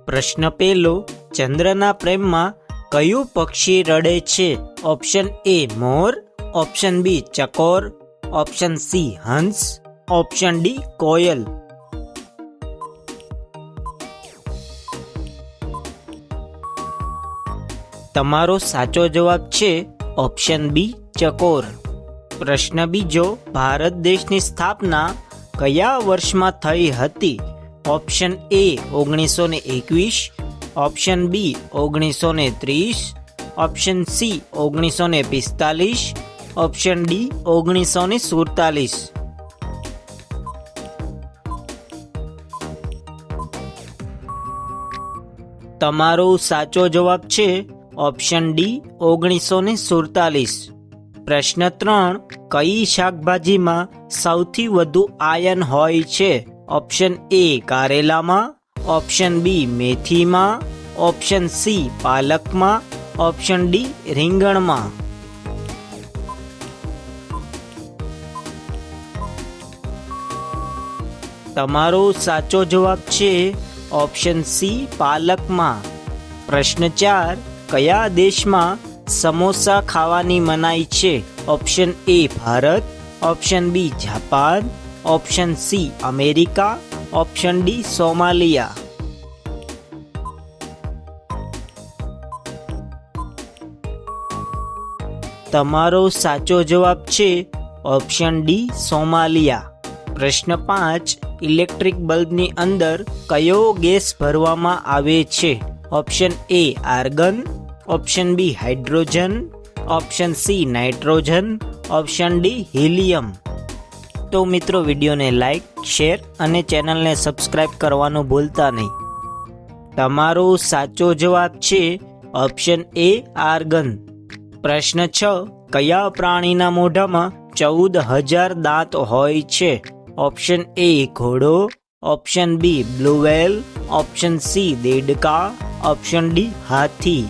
પ્રશ્ન પહેલો, ચંદ્રના પ્રેમમાં કયું પક્ષી રડે છે? ઓપ્શન એ મોર, ઓપ્શન બી ચકોર, ઓપ્શન સી હંસ, ઓપ્શન ડી કોયલ. તમારો સાચો જવાબ છે ઓપ્શન બી ચકોર. પ્રશ્ન બીજો, ભારત દેશની સ્થાપના કયા વર્ષમાં થઈ હતી? Option A 1921, option B 1930, option C 1945, option D 1947. તમારો સાચો જવાબ છે ઓપ્શન ડી 1947. પ્રશ્ન 3, કઈ શાકભાજીમાં સૌથી વધુ આયર્ન હોય છે? ઓપ્શન એ કારેલામાં, ઓપ્શન બી મેથીમાં, ઓપ્શન સી પાલકમાં, ઓપ્શન ડી રીંગણમાં. તમારો સાચો જવાબ છે ઓપ્શન સી પાલકમાં. પ્રશ્ન 4, કયા દેશમાં સમોસા ખાવાની મનાઈ છે? Option A Bharat, option B Japan, option C America, option D Somalia. તમારો સાચો જવાબ છે ઓપ્શન ડી સોમાલિયા. પ્રશ્ન 5, ઇલેક્ટ્રિક બલ્બની અંદર કયો ગેસ ભરવામાં આવે છે? Option A argon, option B hydrogen, option C nitrogen, option D helium. તો મિત્રો, વિડીયોને લાઈક, શેર અને ચેનલને સબસ્ક્રાઇબ કરવાનું ભૂલતા નહીં. તમારો સાચો જવાબ છે ઓપ્શન એ આર્ગન. પ્રશ્ન 6, કયા પ્રાણીના મોઢામાં 14,000 દાંત હોય છે? ઓપ્શન એ ઘોડો, option B blue whale, option C દેડકા, ઓપ્શન ડી હાથી.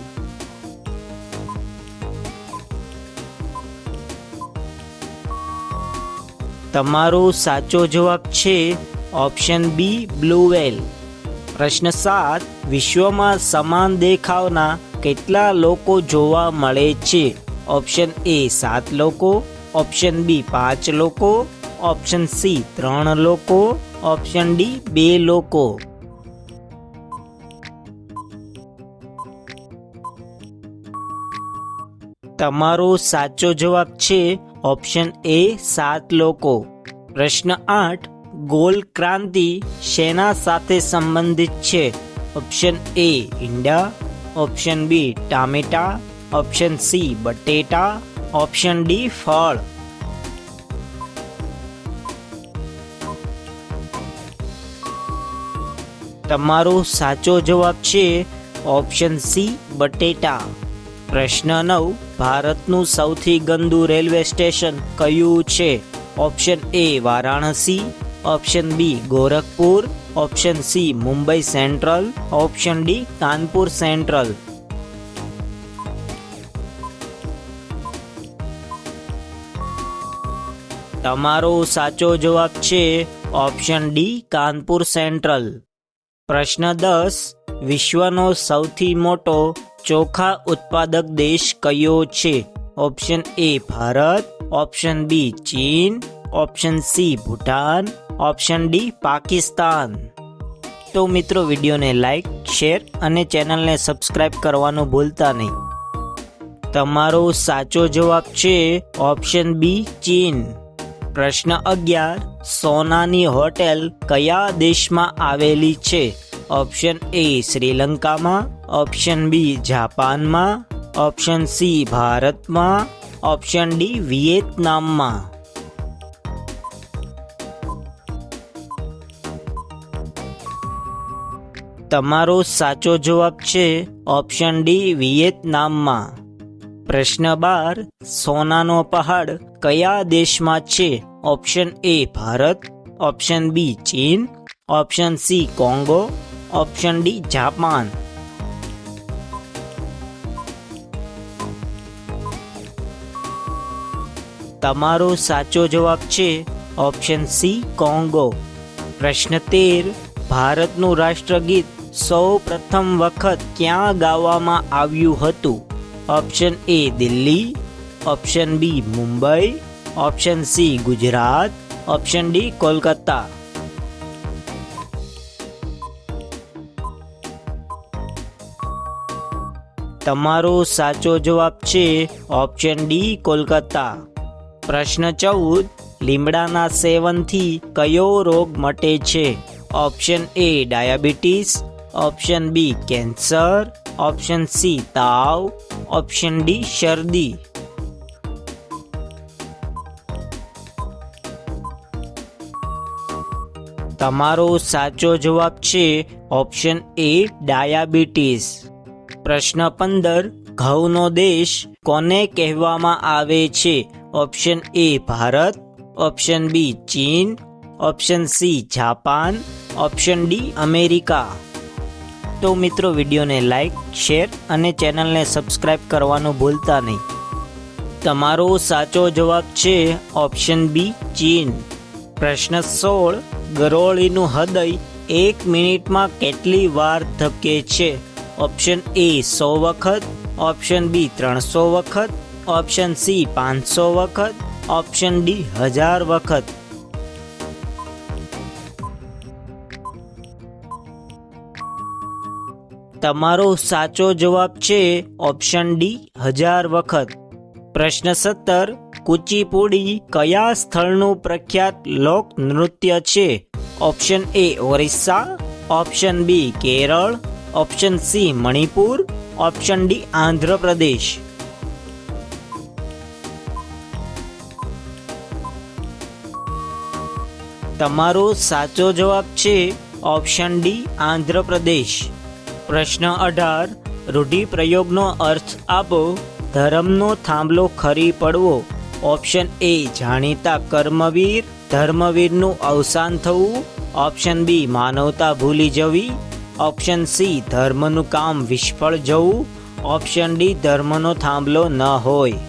તમારો સાચો જવાબ છે ઓપ્શન બી બ્લુ વ્હેલ. પ્રશ્ન 7, વિશ્વમાં સમાન દેખાવના કેટલા લોકો જોવા મળે છે? ઓપ્શન એ 7 લોકો, ઓપ્શન બી 5 લોકો, ઓપ્શન સી 3 લોકો, ઓપ્શન ડી 2 લોકો. તમારો સાચો જવાબ છે ઓપ્શન એ 7 લોકો. પ્રશ્ન 8, ગોલ ક્રાંતિ શેના સાથે સંબંધિત છે? ઓપ્શન એ ઈંડા, ઓપ્શન બી ટામેટા, ઓપ્શન સી બટેટા, ઓપ્શન ડી ફળ. તમારો સાચો જવાબ છે ઓપ્શન સી બટેટા. પ્રશ્ન 9, ભારતનું સૌથી ગંદુ રેલવે સ્ટેશન કયું છે? Option A Varanasi, option B Gorakhpur, option C Mumbai Central, option D Kanpur Central. તમારો સાચો જવાબ છે ઓપ્શન ડી કાનપુર સેન્ટ્રલ. પ્રશ્ન 10, વિશ્વનો સૌથી મોટો ચોખા ઉત્પાદક દેશ કયો છે? Option A Bharat, option B Chin, option C Bhutan, option D Pakistan. તો મિત્રો, વિડીયોને લાઈક, શેર અને ચેનલને સબસ્ક્રાઇબ કરવાનું ભૂલતા નહીં. તમારો સાચો જવાબ છે ઓપ્શન બી ચીન. પ્રશ્ન 11, સોનાની હોટેલ કયા દેશમાં આવેલી છે? ઓપ્શન એ શ્રીલંકામાં, ઓપ્શન બી જાપાનમાં, ઓપ્શન સી ભારતમાં, ઓપ્શન ડી વિયેતનામમાં. તમારો સાચો જવાબ છે ઓપ્શન ડી વિયેતનામમાં. પ્રશ્ન 12, સોનાનો પહાડ કયા દેશમાં છે? Option A Bharat, option B Chin, option C Congo, option D Japan. તમારો સાચો જવાબ છે ઓપ્શન સી કોંગો. પ્રશ્ન 13, ભારતનું રાષ્ટ્રગીત સૌ પ્રથમ વખત ક્યાં ગાવામાં આવ્યું હતું? Option A Delhi, option B Mumbai, option C Gujarat, option D Kolkata. તમારો સાચો જવાબ છે ઓપ્શન ડી કોલકાતા. પ્રશ્ન 14. લીમડાના સેવનથી કયો રોગ મટે છે? Option A diabetes, option B cancer, option C તાવ, ઓપ્શન ડી શરદી. તમારો સાચો જવાબ છે ઓપ્શન એ ડાયાબિટીસ. પ્રશ્ન 15. ઘઉંનો દેશ કોને કહેવામાં આવે છે? Option A Bharat, option B Chin, option C Japan, option D America. તો મિત્રો, વિડીયોને લાઈક, શેર અને ચેનલને સબસ્ક્રાઈબ કરવાનું ભૂલતા નહીં. તમારો સાચો જવાબ છે ઓપ્શન બી ચીન. પ્રશ્ન 16. ગરોળીનું હૃદય 1 મિનિટમાં કેટલી વાર ધબકે છે? ઓપ્શન એ 100 વખત, ઓપ્શન બી 300 વખત, ઓપ્શન સી 500 વખત, ઓપ્શન ડી 1000 વખત. તમારો સાચો જવાબ છે ઓપ્શન ડી 1000 વખત. પ્રશ્ન 17. કુચીપુડી કયા સ્થળનું પ્રખ્યાત લોક નૃત્ય છે? Option A Orissa, option B Kerala, option C Manipur, option D Andhra Pradesh. તમારો સાચો જવાબ છે ઓપ્શન ડી આંધ્રપ્રદેશ. પ્રશ્ન 18. રૂઢિપ્રયોગનો અર્થ આપો. ધર્મનો થાંભલો ખરી પડવો. ઓપ્શન એ જાણીતા કર્મવીર, ધર્મવીરનું અવસાન થવું, ઓપ્શન બી માનવતા ભૂલી જવી, ઓપ્શન સી ધર્મનું કામ વિફળ જવું, ઓપ્શન ડી ધર્મનો થાંભલો ન હોય.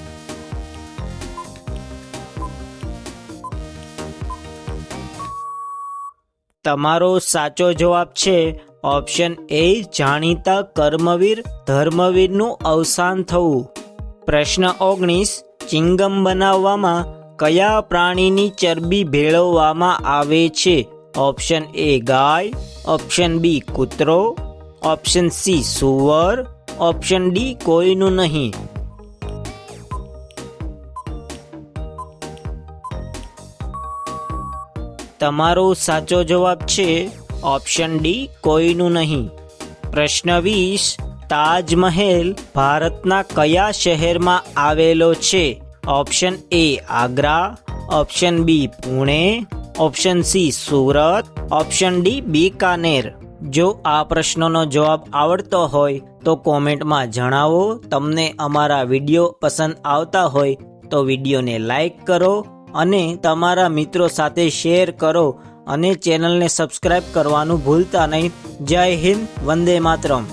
તમારો સાચો જવાબ છે ઓપ્શન એ જાણીતા કર્મવીર, ધર્મવીરનું અવસાન થવું. પ્રશ્ન 19. ચિંગમ બનાવવામાં કયા પ્રાણીની ચરબી ભેળવવામાં આવે છે? ઓપ્શન એ ગાય, ઓપ્શન બી કૂતરો, ઓપ્શન સી સુવર, ઓપ્શન ડી કોઈનું નહીં. તમારો સાચો જવાબ છે ઓપ્શન ડી કોઈનું નહીં. પ્રશ્ન 20. તાજમહેલ ભારતના કયા શહેરમાં આવેલો છે? Option A Agra, option B Pune, option C Surat, option D Bikaner. જો આ પ્રશ્નનો જવાબ આવડતો હોય તો કોમેન્ટમાં જણાવો. તમને અમારા વિડીયો પસંદ આવતા હોય તો વિડીયોને લાઈક કરો અને તમારા મિત્રો સાથે શેર કરો અને ચેનલને સબસ્ક્રાઈબ કરવાનું ભૂલતા નહીં. જય હિન્દ, વંદે માતરમ.